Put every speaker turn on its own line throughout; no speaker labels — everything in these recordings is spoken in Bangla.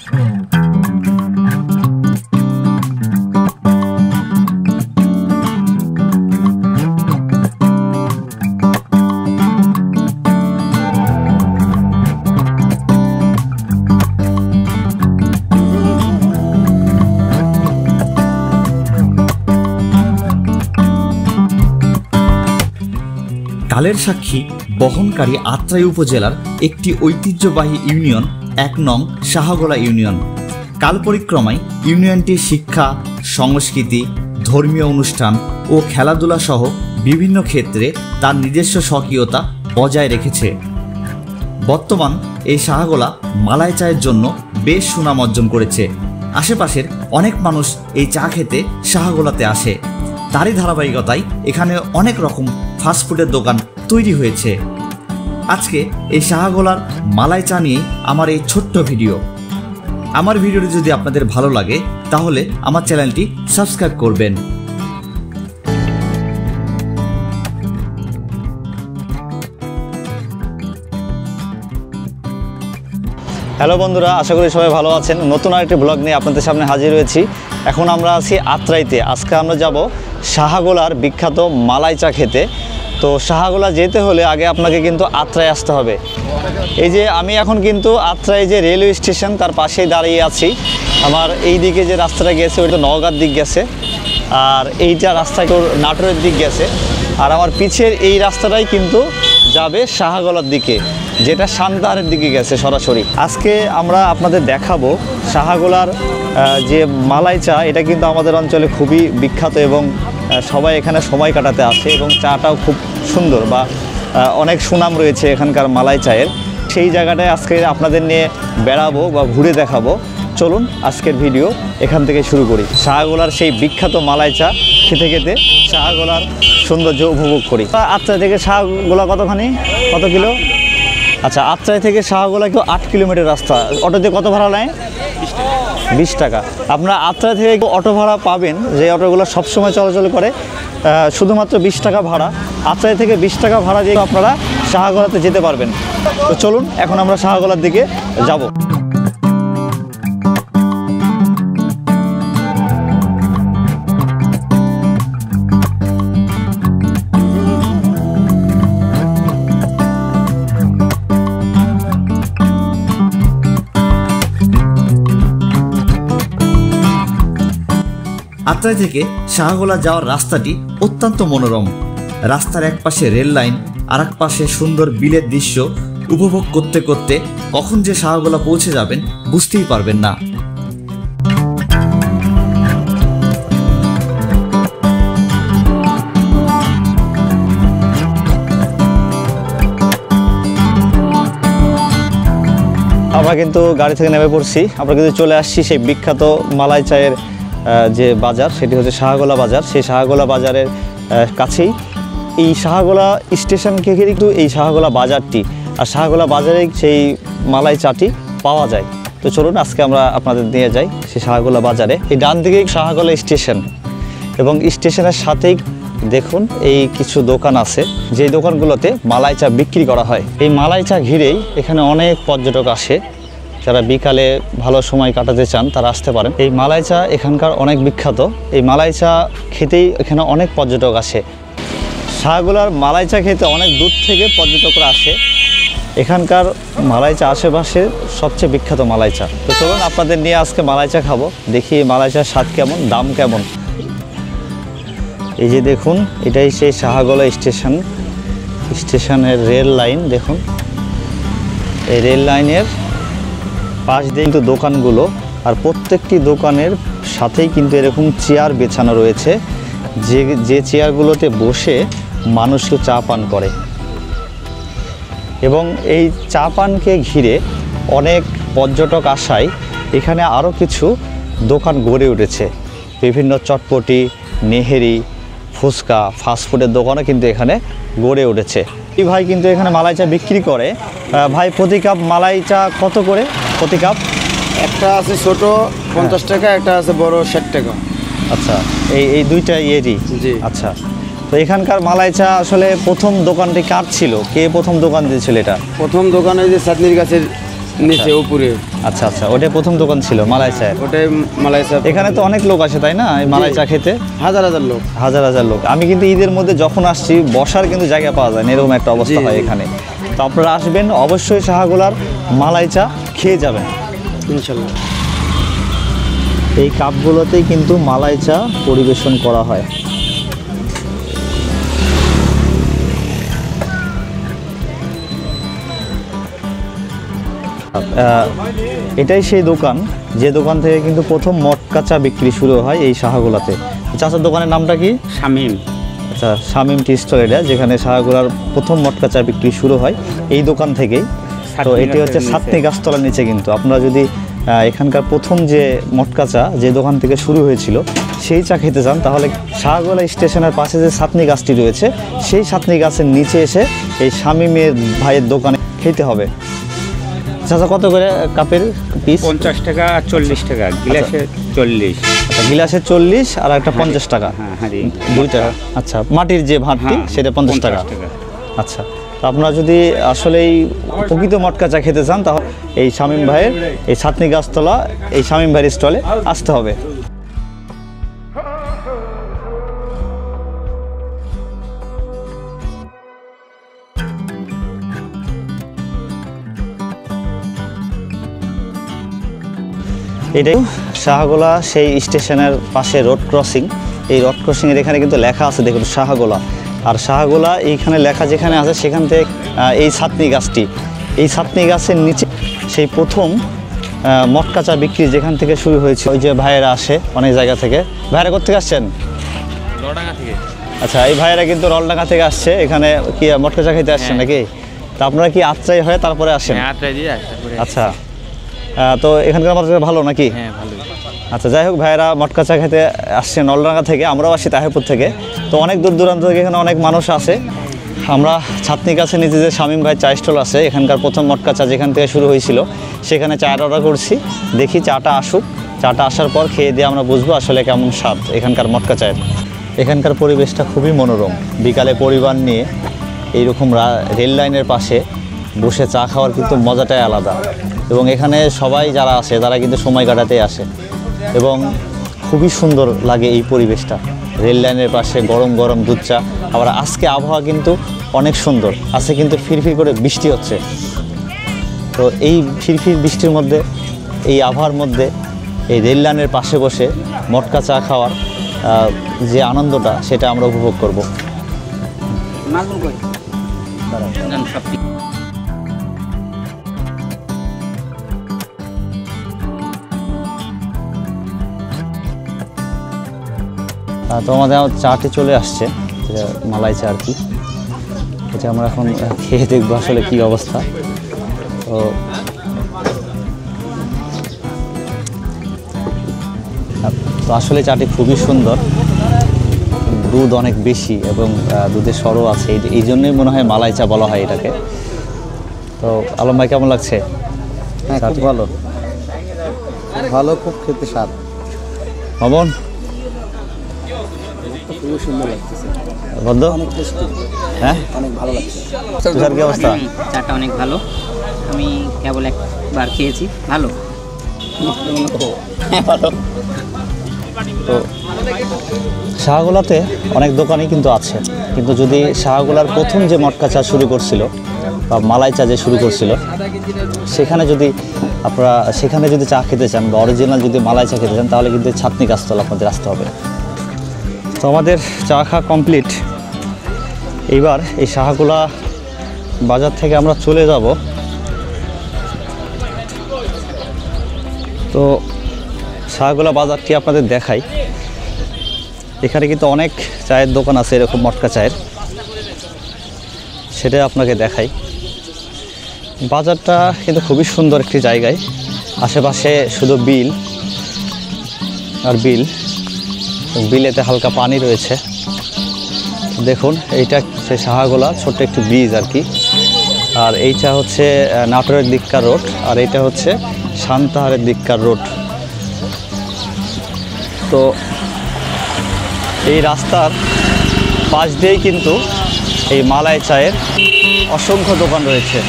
কালের সাক্ষী বহনকারী আত্রাই উপজেলার একটি ঐতিহ্যবাহী ইউনিয়ন ১ নং শাহগোলা ইউনিয়ন। কাল পরিক্রমায় ইউনিয়নটি শিক্ষা, সংস্কৃতি, ধর্মীয় অনুষ্ঠান ও খেলাধুলা সহ বিভিন্ন ক্ষেত্রে তার নিজস্ব স্বকীয়তা বজায় রেখেছে। বর্তমান এই শাহগোলা মালাই চায়ের জন্য বেশ সুনাম অর্জন করেছে। আশেপাশের অনেক মানুষ এই চা খেতে শাহগোলাতে আসে। তারই ধারাবাহিকতায় এখানে অনেক রকম ফাস্টফুডের দোকান তৈরি হয়েছে। আজকে এই শাহগোলার মালাই চা নিয়ে আমার এই ছোট্ট ভিডিও। আমার ভিডিওটি যদি আপনাদের ভালো লাগে তাহলে আমার চ্যানেলটি সাবস্ক্রাইব করবেন।
হ্যালো বন্ধুরা, আশা করি সবাই ভালো আছেন। নতুন আরেকটি ব্লগ নিয়ে আপনাদের সামনে হাজির হয়েছি। এখন আমরা আছি আত্রাইতে। আজকে আমরা যাব শাহগোলার বিখ্যাত মালাই চা খেতে। তো শাহগোলা যেতে হলে আগে আপনাকে কিন্তু আত্রাই আসতে হবে। এই যে আমি এখন কিন্তু আত্রাই যে রেলওয়ে স্টেশন তার পাশেই দাঁড়িয়ে আছি। আমার এই দিকে যে রাস্তাটা গেছে ওইটা নওগাঁর দিক গেছে, আর এইটা রাস্তাটা নাটোরের দিক গেছে, আর আমার পিছের এই রাস্তাটাই কিন্তু যাবে শাহগোলার দিকে, যেটা সান্তাহারের দিকে গেছে সরাসরি। আজকে আমরা আপনাদের দেখাবো শাহগোলার যে মালাই চা। এটা কিন্তু আমাদের অঞ্চলে খুবই বিখ্যাত এবং সবাই এখানে সময় কাটাতে আসে এবং চাটাও খুব সুন্দর বা অনেক সুনাম রয়েছে এখানকার মালাই চায়ের। সেই জায়গাটায় আজকে আপনাদের নিয়ে বেড়াবো বা ঘুরে দেখাবো। চলুন আজকের ভিডিও এখান থেকে শুরু করি। শাহগোলার সেই বিখ্যাত মালাই চা খেতে খেতে শাহগোলার সৌন্দর্য উপভোগ করি। আত্রাই থেকে শাহগোলা কত কিলো? আচ্ছা, আত্রাই থেকে শাহগোলা কেউ 8 কিলোমিটার রাস্তা। অটোতে কত ভাড়া নেয়? 20 টাকা। আপনারা আত্রাই থেকে অটো ভাড়া পাবেন, যে অটোগুলো সবসময় চলাচল করে, শুধুমাত্র 20 টাকা ভাড়া। আত্রাই থেকে 20 টাকা ভাড়া দিয়ে আপনারা শাহগোলাতে যেতে পারবেন। তো চলুন এখন আমরা শাহগোলার দিকে যাব।
আত্রাই থেকে শাহগোলা যাওয়ার রাস্তাটি অত্যন্ত মনোরম। রাস্তার এক পাশে রেল লাইন, আর এক পাশে সুন্দর বিলের দৃশ্য উপভোগ করতে করতে কখন যে শাহগোলা পৌঁছে যাবেন বুঝতেই পারবেন না।
আমরা কিন্তু গাড়ি থেকে নেমে পড়ছি। আমরা কিন্তু চলে আসছি সেই বিখ্যাত মালাই চায়ের যে বাজার, সেটি হচ্ছে শাহগোলা বাজার। সেই শাহগোলা বাজারের কাছেই এই শাহগোলা স্টেশনকে ঘিরে কিন্তু এই শাহগোলা বাজারটি, আর শাহগোলা বাজারে সেই মালাই চাটি পাওয়া যায়। তো চলুন আজকে আমরা আপনাদের নিয়ে যাই সেই শাহগোলা বাজারে। এই ডান দিকেই শাহগোলা স্টেশন এবং স্টেশনের সাথেই দেখুন এই কিছু দোকান আছে, যে দোকানগুলোতে মালাই চা বিক্রি করা হয়। এই মালাই চা ঘিরেই এখানে অনেক পর্যটক আসে। যারা বিকালে ভালো সময় কাটাতে চান তারা আসতে পারেন। এই মালাই চা এখানকার অনেক বিখ্যাত। এই মালাই চা খেতেই এখানে অনেক পর্যটক আসে। শাহগোলার মালাই চা খেতে অনেক দূর থেকে পর্যটকরা আসে। এখানকার মালাই চা আশেপাশে সবচেয়ে বিখ্যাত মালাই চা। তো চলুন আপনাদের নিয়ে আজকে মালাই চা খাবো, দেখি মালাই চার স্বাদ কেমন, দাম কেমন। এই যে দেখুন, এটাই সেই শাহগোলা স্টেশনের রেল লাইন। দেখুন এই রেল লাইনের পাশ দিয়ে কিন্তু দোকানগুলো, আর প্রত্যেকটি দোকানের সাথেই কিন্তু এরকম চেয়ার বেছানো রয়েছে, যে চেয়ারগুলোতে বসে মানুষকে চা পান করে। এবং এই চা পানকে ঘিরে অনেক পর্যটক আসায় এখানে আরও কিছু দোকান গড়ে উঠেছে। বিভিন্ন চটপটি, নেহেরি, ফুচকা, ফাস্টফুডের দোকানও কিন্তু এখানে গড়ে উঠেছে। এই ভাই কিন্তু এখানে মালাই চা বিক্রি করে। ভাই, প্রতি কাপ মালাই চা কত করে প্রতি কাপ?
একটা আছে ছোট 50 টাকা, একটা আছে বড় 60 টাকা।
আচ্ছা, এই দুইটা ইয়েরই?
জি।
আচ্ছা, তো এখানকার মালাই চা আসলে প্রথম দোকানটি কার ছিল? কে প্রথম দোকান দিয়েছিল এটা?
প্রথম দোকান ওই যে চাঁদনির গাছের নিচে উপরে।
আচ্ছা আচ্ছা, ওটাই প্রথম দোকান ছিল মালাই চায়ের।
ওটাই মালাই চা।
এখানে তো অনেক লোক আসে তাই না এই মালাই চা খেতে?
হাজার হাজার লোক।
হাজার হাজার লোক। আমি কিন্তু ঈদের মধ্যে যখন আসছি বসার কিন্তু জায়গা পাওয়া যায় না, এরকম একটা অবস্থা হয় এখানে। তো আপনারা আসবেন অবশ্যই শাহগোলার মালাই চা খেয়ে যাবেন
ইনশাল্লাহ।
এই কাপগুলোতেই কিন্তু মালাই চা পরিবেশন করা হয়। এটাই সেই দোকান যে দোকান থেকে কিন্তু প্রথম মটকা চা বিক্রি শুরু হয় এই শাহগোলাতে। চাচার দোকানের নামটা কি?
শামীম।
আচ্ছা, শামীম টি স্টল, এটা যেখানে শাহগোলার প্রথম মটকা চা বিক্রি শুরু হয় এই দোকান থেকেই। তো এটি হচ্ছে সাতনি গাছতলার নিচে। কিন্তু আপনারা যদি এখানকার প্রথম যে মটকা চা যে দোকান থেকে শুরু হয়েছিল সেই চা খেতে চান, তাহলে শাহগোলা স্টেশনের পাশে যে সাতনি গাছটি রয়েছে সেই সাতনি গাছের নিচে এসে এই শামীমের ভাইয়ের দোকানে খেতে হবে। চাচা কত করে কাপের পিস?
50 টাকা আর 40 টাকা, গিলাসে 40।
আচ্ছা, গিলাসে 40 আর একটা 50 টাকা।
হ্যাঁ হ্যাঁ,
2 টাকা। আচ্ছা, মাটির যে ভাঁড়টি সেটা 50 টাকা। আচ্ছা, তো আপনারা যদি আসলেই প্রকৃত মটকা চা খেতে চান তাহলে এই শামীম ভাইয়ের এই সাতনি গাছতলা এই শামীম ভাইয়ের স্টলে আসতে হবে। এটাই শাহগোলা সেই স্টেশনের পাশে রোড ক্রসিং। এই রোড ক্রসিংয়ের এখানে কিন্তু লেখা আছে দেখুন শাহগোলা। আর শাহগোলা এইখানে লেখা যেখানে আছে সেখান থেকে এই ছাতনি গাছটি, এই ছাতনি গাছের নিচে সেই প্রথম মটকা চা বিক্রি যেখান থেকে শুরু হয়েছে। ওই যে ভাইয়েরা আসে অনেক জায়গা থেকে। ভাইয়েরা কোথেকে আসছেন?
রডাঙ্গা থেকে।
আচ্ছা, এই ভাইয়েরা কিন্তু রলডাঙ্গা থেকে আসছে এখানে কি মটকা চা খেতে আসছেন নাকি? তা আপনারা কি আত্রাই হয়ে তারপরে আসেন?
আত্রাই দিয়ে।
আচ্ছা, তো এখানকার মটকা ভালো নাকি?
হ্যাঁ ভালো।
আচ্ছা, যাই হোক, ভাইয়েরা মটকা চা খেতে আসছে নলডাঙ্গা থেকে, আমরাও আসি তাহিরপুর থেকে। তো অনেক দূর দূরান্ত থেকে এখানে অনেক মানুষ আসে। আমরা ছাতনি গাছের নিচে যে শামীম ভাই চা স্টল আছে এখানকার প্রথম মটকা চা যেখান থেকে শুরু হয়েছিল সেখানে চায়ের অর্ডার করছি। দেখি চাটা আসুক, চাটা আসার পর খেয়ে দিয়ে আমরা বুঝবো আসলে কেমন স্বাদ এখানকার মটকা চায়ের। এখানকার পরিবেশটা খুবই মনোরম। বিকালে পরিবার নিয়ে এইরকম রেল লাইনের পাশে বসে চা খাওয়ার কিন্তু মজাটাই আলাদা। এবং এখানে সবাই যারা আসে তারা কিন্তু সময় কাটাতে আসে এবং খুবই সুন্দর লাগে এই পরিবেশটা। রেল লাইনের পাশে গরম গরম দুধ চা। আবার আজকে আবহাওয়া কিন্তু অনেক সুন্দর আছে, কিন্তু ফিরফির করে বৃষ্টি হচ্ছে। তো এই ফিরফির বৃষ্টির মধ্যে, এই আবহাওয়ার মধ্যে এই রেল লাইনের পাশে বসে মটকা চা খাওয়ার যে আনন্দটা সেটা আমরা উপভোগ করব। তো আমাদের চাটি চলে আসছে, মালাই চা আর কি। এটা আমরা এখন খেয়ে দেখবো আসলে কি অবস্থা। তো আসলে চাটি খুবই সুন্দর, দুধ অনেক বেশি এবং দুধের সরও আছে, এই জন্যই মনে হয় মালাই চা বলা হয় এটাকে। তো আলম ভাই কেমন লাগছে?
হ্যাঁ, খুব ভালো, ভালো, খুব খেতে স্বাদ।
মামুন
খুবই সুন্দর লাগতেছে।
বদ্ধ? হ্যাঁ,
অনেক ভালো লাগছে।
তুষার কি অবস্থা?
চাটা অনেক ভালো, আমি কেবল একবার খেয়েছি, ভালো।
তো শাহগোলাতে অনেক দোকানই কিন্তু আছে, কিন্তু যদি শাহগোলার প্রথম যে মটকা চা শুরু করছিল বা মালাই চা যে শুরু করছিল সেখানে যদি আপনারা সেখানে যদি চা খেতে চান বা অরিজিনাল যদি মালাই চা খেতে চান তাহলে কিন্তু ছাতনি গাছতলা আপনাদের আসতে হবে। তো আমাদের চা খাওয়া কমপ্লিট। এইবার এই শাহগোলা বাজার থেকে আমরা চলে যাব। তো শাহগোলা বাজারটি আপনাদের দেখাই। এখানে কিন্তু অনেক চায়ের দোকান আছে এরকম মটকা চায়ের, সেটা আপনাকে দেখাই। বাজারটা কিন্তু খুবই সুন্দর একটি জায়গায়, আশেপাশে শুধু বিল আর বিল, বিলেতে হালকা পানি রয়েছে। দেখুন এইটা সে শাহগোলা ছোট্ট একটি ব্রিজ আর কি। আর এইটা হচ্ছে নাটোরের দিককার রোড, আর এইটা হচ্ছে সান্তাহারের দিককার রোড। তো এই রাস্তার পাশ দিয়েই কিন্তু এই মালাই চায়ের অসংখ্য দোকান রয়েছে।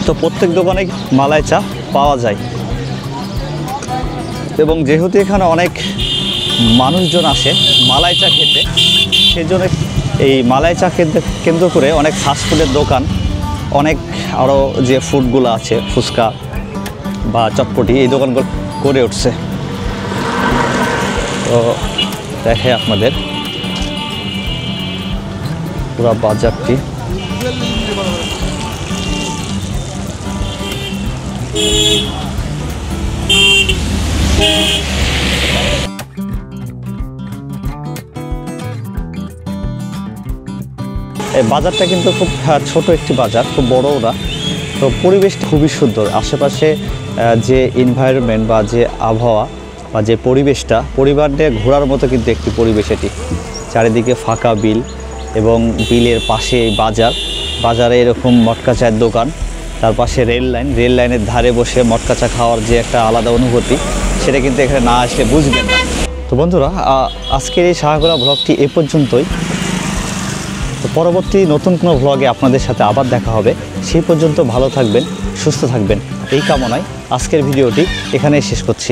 তো প্রত্যেক দোকানে মালাই চা পাওয়া যায় এবং যেহেতু এখানে অনেক মানুষজন আসে মালাই চা খেতে, সেজন্য এই মালাই চা কেন্দ্র করে অনেক ফাস্টফুডের দোকান, অনেক আরও যে ফুডগুলো আছে ফুচকা বা চটপটি, এই দোকানগুলো করে উঠছে। তো দেখে আপনাদের পুরো বাজারটি। এই বাজারটা কিন্তু খুব ছোট একটি বাজার, খুব বড়ও না। তো পরিবেশটা খুবই সুন্দর, আশেপাশে যে এনভায়রনমেন্ট বা যে আবহাওয়া বা যে পরিবেশটা, পরিবার নিয়ে ঘোরার মতো কিন্তু একটি পরিবেশ এটি। চারিদিকে ফাঁকা বিল এবং বিলের পাশে এই বাজারে এরকম মটকা চায়ের দোকান, তার পাশে রেল লাইনের ধারে বসে মটকা চা খাওয়ার যে একটা আলাদা অনুভূতি, সেটা কিন্তু এখানে না আসলে বুঝবেন না। তো বন্ধুরা, আজকের এই শাহগোলা ব্লগটি এ পর্যন্তই। তো পরবর্তী নতুন কোনো ভ্লগে আপনাদের সাথে আবার দেখা হবে। সেই পর্যন্ত ভালো থাকবেন, সুস্থ থাকবেন এই কামনায় আজকের ভিডিওটি এখানেই শেষ করছি।